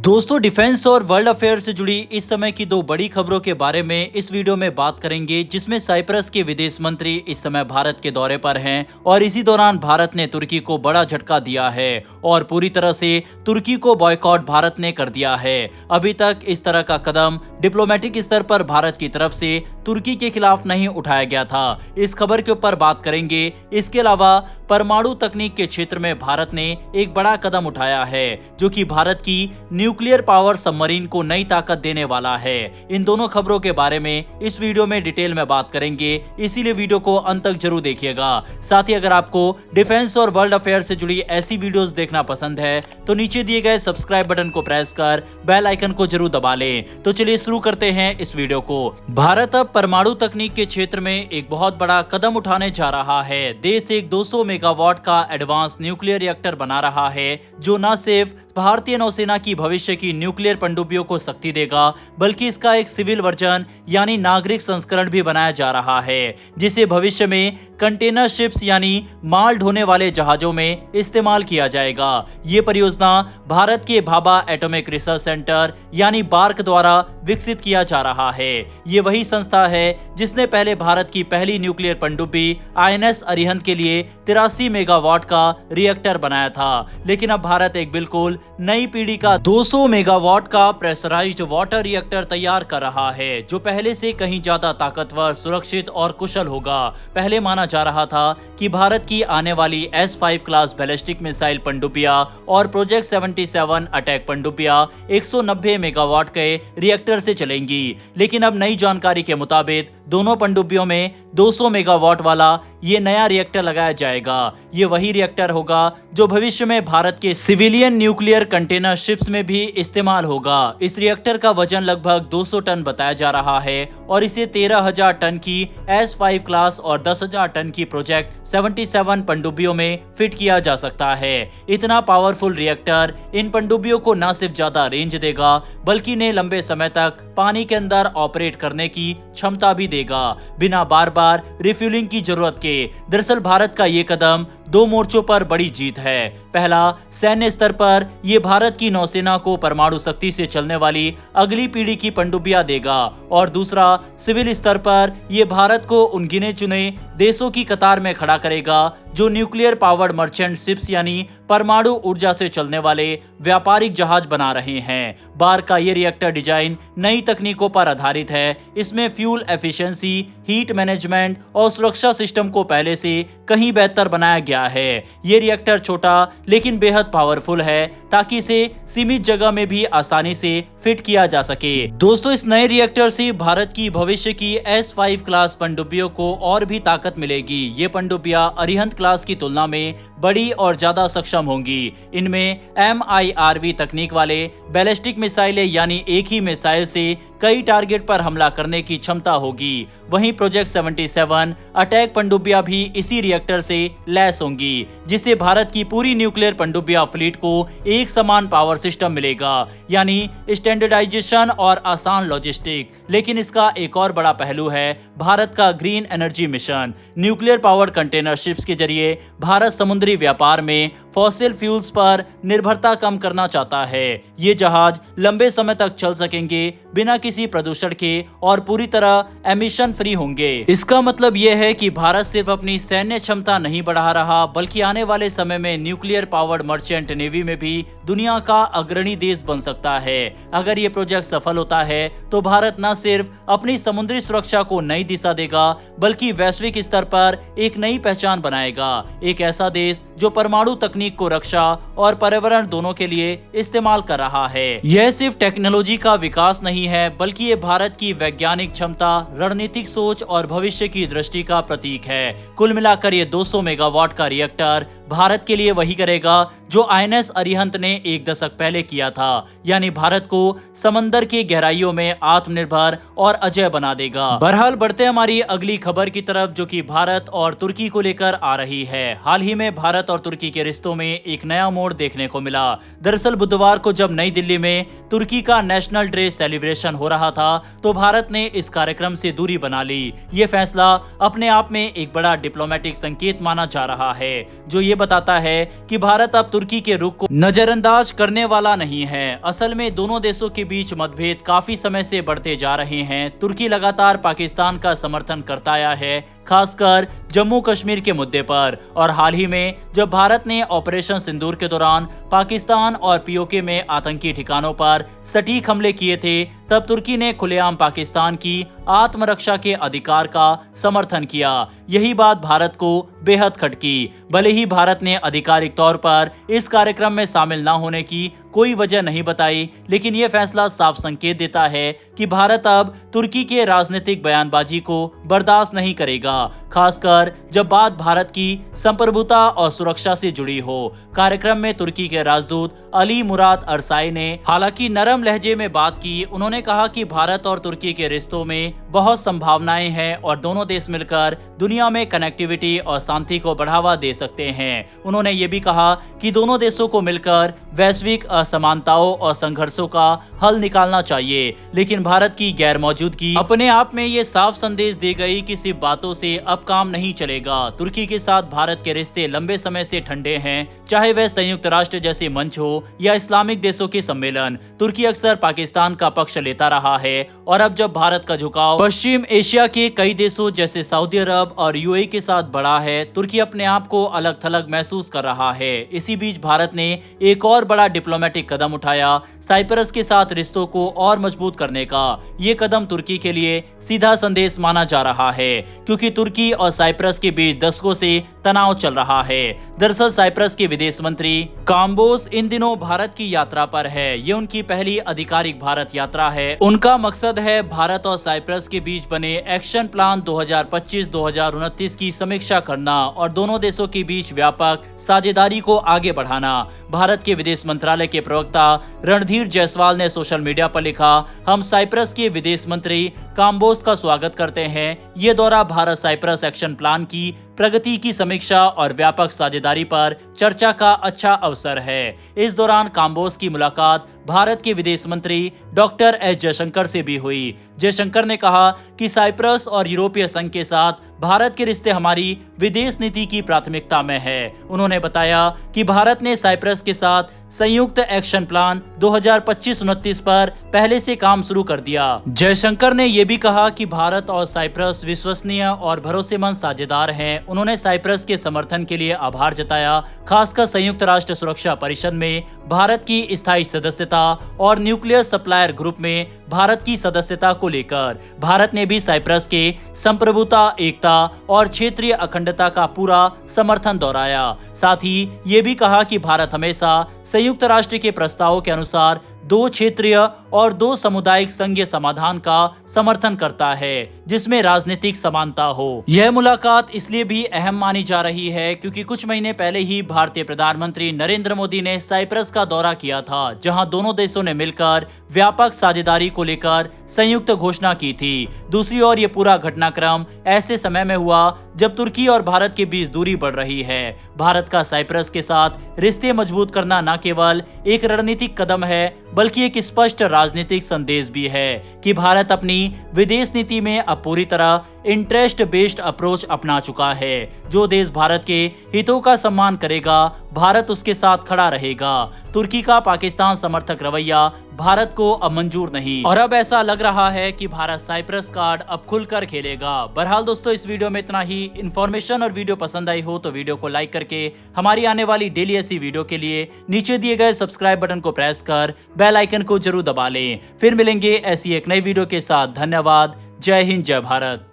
दोस्तों, डिफेंस और world affair से जुड़ी इस समय की दो बड़ी खबरों के बारे में इस वीडियो में बात करेंगे, जिसमें साइप्रस के विदेश मंत्री इस समय भारत के दौरे पर हैं और इसी दौरान भारत ने तुर्की को बड़ा झटका दिया है और पूरी तरह से तुर्की को बॉयकॉट भारत ने कर दिया है। अभी तक इस तरह का कदम डिप्लोमेटिक स्तर पर भारत की तरफ से तुर्की के खिलाफ नहीं उठाया गया था। इस खबर के ऊपर बात करेंगे। इसके अलावा परमाणु तकनीक के क्षेत्र में भारत ने एक बड़ा कदम उठाया है, जो कि भारत की न्यूक्लियर पावर सबमरीन को नई ताकत देने वाला है। इन दोनों खबरों के बारे में इस वीडियो में डिटेल में बात करेंगे, इसीलिए वीडियो को अंत तक जरूर देखिएगा। साथ ही अगर आपको डिफेंस और वर्ल्ड अफेयर से जुड़ी ऐसी वीडियोस देखना पसंद है तो नीचे दिए गए सब्सक्राइब बटन को प्रेस कर बेल आइकन को जरूर दबा लें। तो चलिए शुरू करते हैं इस वीडियो को। भारत अब परमाणु तकनीक के क्षेत्र में एक बहुत बड़ा कदम उठाने जा रहा है। देश एक 200 मेगावाट का एडवांस न्यूक्लियर रिएक्टर बना रहा है, जो न सिर्फ भारतीय नौसेना की भविष्य की न्यूक्लियर पनडुब्बियों को शक्ति देगा, बल्कि इसका एक सिविल वर्जन यानी नागरिक संस्करण भी बनाया जा रहा है, जिसे भविष्य में कंटेनर शिप्स यानी माल ढोने वाले जहाजों में इस्तेमाल किया जाएगा। ये परियोजना भारत के भाभा एटॉमिक रिसर्च सेंटर यानी बार्क द्वारा विकसित किया जा रहा है। ये वही संस्था है जिसने पहले भारत की पहली न्यूक्लियर पनडुब्बी INS अरिहंत के लिए 83 मेगावाट का रिएक्टर बनाया था, लेकिन अब भारत एक बिल्कुल नई पीढ़ी का 200 मेगावाट का प्रेशराइज्ड वाटर रिएक्टर तैयार कर रहा है, जो पहले से कहीं ज्यादा ताकतवर, सुरक्षित और कुशल होगा। पहले माना जा रहा था कि भारत की आने वाली S5 क्लास बैलिस्टिक मिसाइल पनडुब्बियां और प्रोजेक्ट 77 अटैक पनडुब्बियां 190 मेगावाट के रिएक्टर से चलेंगी, लेकिन अब नई जानकारी के मुताबिक दोनों पनडुब्बियों में 200 मेगावाट वाला ये नया रिएक्टर लगाया जाएगा। ये वही रिएक्टर होगा जो भविष्य में भारत के सिविलियन न्यूक्लियर कंटेनर शिप्स में भी इस्तेमाल होगा। इस रिएक्टर का वजन लगभग 200 टन बताया जा रहा है और इसे 13,000 टन की S5 क्लास और 10,000 टन की प्रोजेक्ट 77 पनडुब्बियों में फिट किया जा सकता है। इतना पावरफुल रिएक्टर इन पनडुब्बियों को न सिर्फ ज्यादा रेंज देगा, बल्कि इन्हें लंबे समय तक पानी के अंदर ऑपरेट करने की क्षमता भी देगा, बिना बार बार रिफ्यूलिंग की जरूरत के। दरअसल भारत का ये कदम दो मोर्चों पर बड़ी जीत है। पहला, सैन्य स्तर पर यह भारत की नौसेना को परमाणु शक्ति से चलने वाली अगली पीढ़ी की पनडुब्बियां देगा, और दूसरा, सिविल स्तर पर यह भारत को उन गिने चुने देशों की कतार में खड़ा करेगा जो न्यूक्लियर पावर्ड मर्चेंट शिप्स यानी परमाणु ऊर्जा से चलने वाले व्यापारिक जहाज बना रहे हैं। बार का ये रिएक्टर डिजाइन नई तकनीकों पर आधारित है। इसमें फ्यूल एफिशिएंसी, हीट मैनेजमेंट और सुरक्षा सिस्टम को पहले से कहीं बेहतर बनाया गया है। ये रिएक्टर छोटा लेकिन बेहद पावरफुल है, ताकि इसे सीमित जगह में भी आसानी से फिट किया जा सके। दोस्तों, इस नए रिएक्टर से भारत की भविष्य की S5 क्लास पनडुब्बियों को और भी ताकत मिलेगी। ये पनडुब्बियां अरिहंत क्लास की तुलना में बड़ी और ज्यादा सक्षम होंगी। इनमें MIRV तकनीक वाले बैलिस्टिक मिसाइलें यानी एक ही मिसाइल से कई टारगेट पर हमला करने की क्षमता होगी। वहीं प्रोजेक्ट 77 अटैक पनडुब्बियां भी इसी रिएक्टर से लैस होंगी, जिससे भारत की पूरी न्यूक्लियर पनडुब्बियां फ्लीट को एक समान पावर सिस्टम मिलेगा, यानी स्टैंडर्डाइजेशन और आसान लॉजिस्टिक। लेकिन इसका एक और बड़ा पहलू है भारत का green energy mission. Nuclear powered container ships के जरिए भारत समुद्री व्यापार में फॉसिल फ्यूल्स पर निर्भरता कम करना चाहता है। ये जहाज लंबे समय तक चल सकेंगे बिना किसी प्रदूषण के और पूरी तरह एमिशन फ्री होंगे। इसका मतलब यह है कि भारत सिर्फ अपनी सैन्य क्षमता नहीं बढ़ा रहा, बल्कि आने वाले समय में न्यूक्लियर पावर्ड मर्चेंट नेवी में भी दुनिया का अग्रणी देश बन सकता है। अगर ये प्रोजेक्ट सफल होता है तो भारत न सिर्फ अपनी समुद्री सुरक्षा को नई दिशा देगा, बल्कि वैश्विक स्तर पर एक नई पहचान बनाएगा। एक ऐसा देश जो परमाणु तकनीक को रक्षा और पर्यावरण दोनों के लिए इस्तेमाल कर रहा है। यह सिर्फ टेक्नोलॉजी का विकास नहीं है, बल्कि ये भारत की वैज्ञानिक क्षमता, रणनीतिक सोच और भविष्य की दृष्टि का प्रतीक है। कुल मिलाकर ये 200 मेगावाट का रिएक्टर भारत के लिए वही करेगा जो INS अरिहंत ने एक दशक पहले किया था, यानी भारत को समंदर की गहराइयों में आत्मनिर्भर और अजय बना देगा। बहरहाल बढ़ते हमारी अगली खबर की तरफ, जो कि भारत और तुर्की को लेकर आ रही रही है। हाल ही में भारत और तुर्की के रिश्तों में एक नया मोड़ देखने को मिला। दरअसल बुधवार को जब नई दिल्ली में तुर्की का नेशनल डे सेलिब्रेशन हो रहा था तो भारत ने इस कार्यक्रम से दूरी बना ली। ये फैसला अपने आप में एक बड़ा डिप्लोमेटिक संकेत माना जा रहा है, जो ये बताता है कि भारत अब तुर्की के रुख को नजरअंदाज करने वाला नहीं है। असल में दोनों देशों के बीच मतभेद काफी समय से बढ़ते जा रहे हैं। तुर्की लगातार पाकिस्तान का समर्थन करता आया है, खासकर जम्मू कश्मीर के मुद्दे पर, और हाल ही में जब भारत ने ऑपरेशन सिंदूर के दौरान पाकिस्तान और पीओके में आतंकी ठिकानों पर सटीक हमले किए थे, तब तुर्की ने खुलेआम पाकिस्तान की आत्मरक्षा के अधिकार का समर्थन किया। यही बात भारत को बेहद खटकी। भले ही भारत ने आधिकारिक तौर पर इस कार्यक्रम में शामिल न होने की कोई वजह नहीं बताई, लेकिन यह फैसला साफ संकेत देता है कि भारत अब तुर्की के राजनीतिक बयानबाजी को बर्दाश्त नहीं करेगा, खासकर जब बात भारत की संप्रभुता और सुरक्षा से जुड़ी हो। कार्यक्रम में तुर्की के राजदूत अली मुराद अरसाई ने हालांकि नरम लहजे में बात की। उन्होंने कहा कि भारत और तुर्की के रिश्तों में बहुत संभावनाएं हैं और दोनों देश मिलकर दुनिया में कनेक्टिविटी और शांति को बढ़ावा दे सकते हैं। उन्होंने ये भी कहा कि दोनों देशों को मिलकर वैश्विक असमानताओं और संघर्षों का हल निकालना चाहिए, लेकिन भारत की गैर मौजूदगी अपने आप में ये साफ संदेश दे गई कि सिर्फ बातों से अब काम नहीं चलेगा। तुर्की के साथ भारत के रिश्ते लंबे समय से ठंडे हैं, चाहे वह संयुक्त राष्ट्र जैसे मंच हो या इस्लामिक देशों के सम्मेलन। तुर्की अक्सर पाकिस्तान का पक्ष लेता रहा है, और अब जब भारत का झुकाव पश्चिम एशिया के कई देशों जैसे सऊदी अरब और यूएई के साथ बढ़ा है, तुर्की अपने आप को अलग थलग महसूस कर रहा है। इसी बीच भारत ने एक और बड़ा डिप्लोमेटिक कदम उठाया, साइप्रस के साथ रिश्तों को और मजबूत करने का। ये कदम तुर्की के लिए सीधा संदेश माना जा रहा है, क्योंकि तुर्की और साइप्रस के बीच दशकों से तनाव चल रहा है। दरअसल साइप्रस के विदेश मंत्री काम्बोस इन दिनों भारत की यात्रा पर है। ये उनकी पहली आधिकारिक भारत यात्रा है। उनका मकसद है भारत और साइप्रस के बीच बने एक्शन प्लान 2025-2029 की समीक्षा करना और दोनों देशों के बीच व्यापक साझेदारी को आगे बढ़ाना। भारत के विदेश मंत्रालय के प्रवक्ता रणधीर जायसवाल ने सोशल मीडिया पर लिखा, हम साइप्रस के विदेश मंत्री काम्बोस का स्वागत करते हैं। ये दौरा भारत साइप्रस एक्शन प्लान की प्रगति की समीक्षा और व्यापक साझेदारी पर चर्चा का अच्छा अवसर है। इस दौरान काम्बोस की मुलाकात भारत के विदेश मंत्री डॉक्टर एस जयशंकर से भी हुई। जयशंकर ने कहा कि साइप्रस और यूरोपीय संघ के साथ भारत के रिश्ते हमारी विदेश नीति की प्राथमिकता में है। उन्होंने बताया कि भारत ने साइप्रस के साथ संयुक्त एक्शन प्लान 2025-29 पर पहले से काम शुरू कर दिया। जयशंकर ने यह भी कहा कि भारत और साइप्रस विश्वसनीय और भरोसेमंद साझेदार हैं। उन्होंने साइप्रस के समर्थन के लिए आभार जताया, खासकर संयुक्त राष्ट्र सुरक्षा परिषद में भारत की स्थायी सदस्यता और न्यूक्लियर सप्लायर ग्रुप में भारत की सदस्यता को लेकर। भारत ने भी साइप्रस के संप्रभुता, एकता और क्षेत्रीय अखंडता का पूरा समर्थन दोहराया। साथ ही ये भी कहा कि भारत हमेशा संयुक्त राष्ट्र के प्रस्तावों के अनुसार 2 क्षेत्रीय और 2 सामुदायिक संघीय समाधान का समर्थन करता है, जिसमें राजनीतिक समानता हो। यह मुलाकात इसलिए भी अहम मानी जा रही है क्योंकि कुछ महीने पहले ही भारतीय प्रधानमंत्री नरेंद्र मोदी ने साइप्रस का दौरा किया था, जहां दोनों देशों ने मिलकर व्यापक साझेदारी को लेकर संयुक्त घोषणा की थी। दूसरी ओर ये पूरा घटनाक्रम ऐसे समय में हुआ जब तुर्की और भारत के बीच दूरी बढ़ रही है। भारत का साइप्रस के साथ रिश्ते मजबूत करना न केवल एक रणनीतिक कदम है, बल्कि एक स्पष्ट राजनीतिक संदेश भी है कि भारत अपनी विदेश नीति में अब पूरी तरह इंटरेस्ट बेस्ड अप्रोच अपना चुका है। जो देश भारत के हितों का सम्मान करेगा, भारत उसके साथ खड़ा रहेगा। तुर्की का पाकिस्तान समर्थक रवैया भारत को अब मंजूर नहीं, और अब ऐसा लग रहा है कि भारत साइप्रस कार्ड अब खुलकर खेलेगा। बहरहाल दोस्तों, इस वीडियो में इतना ही। इन्फॉर्मेशन और वीडियो पसंद आई हो तो वीडियो को लाइक करके हमारी आने वाली डेली ऐसी वीडियो के लिए नीचे दिए गए सब्सक्राइब बटन को प्रेस कर बेल आइकन को जरूर दबा लें। फिर मिलेंगे ऐसी एक नई वीडियो के साथ। धन्यवाद। जय हिंद, जय भारत।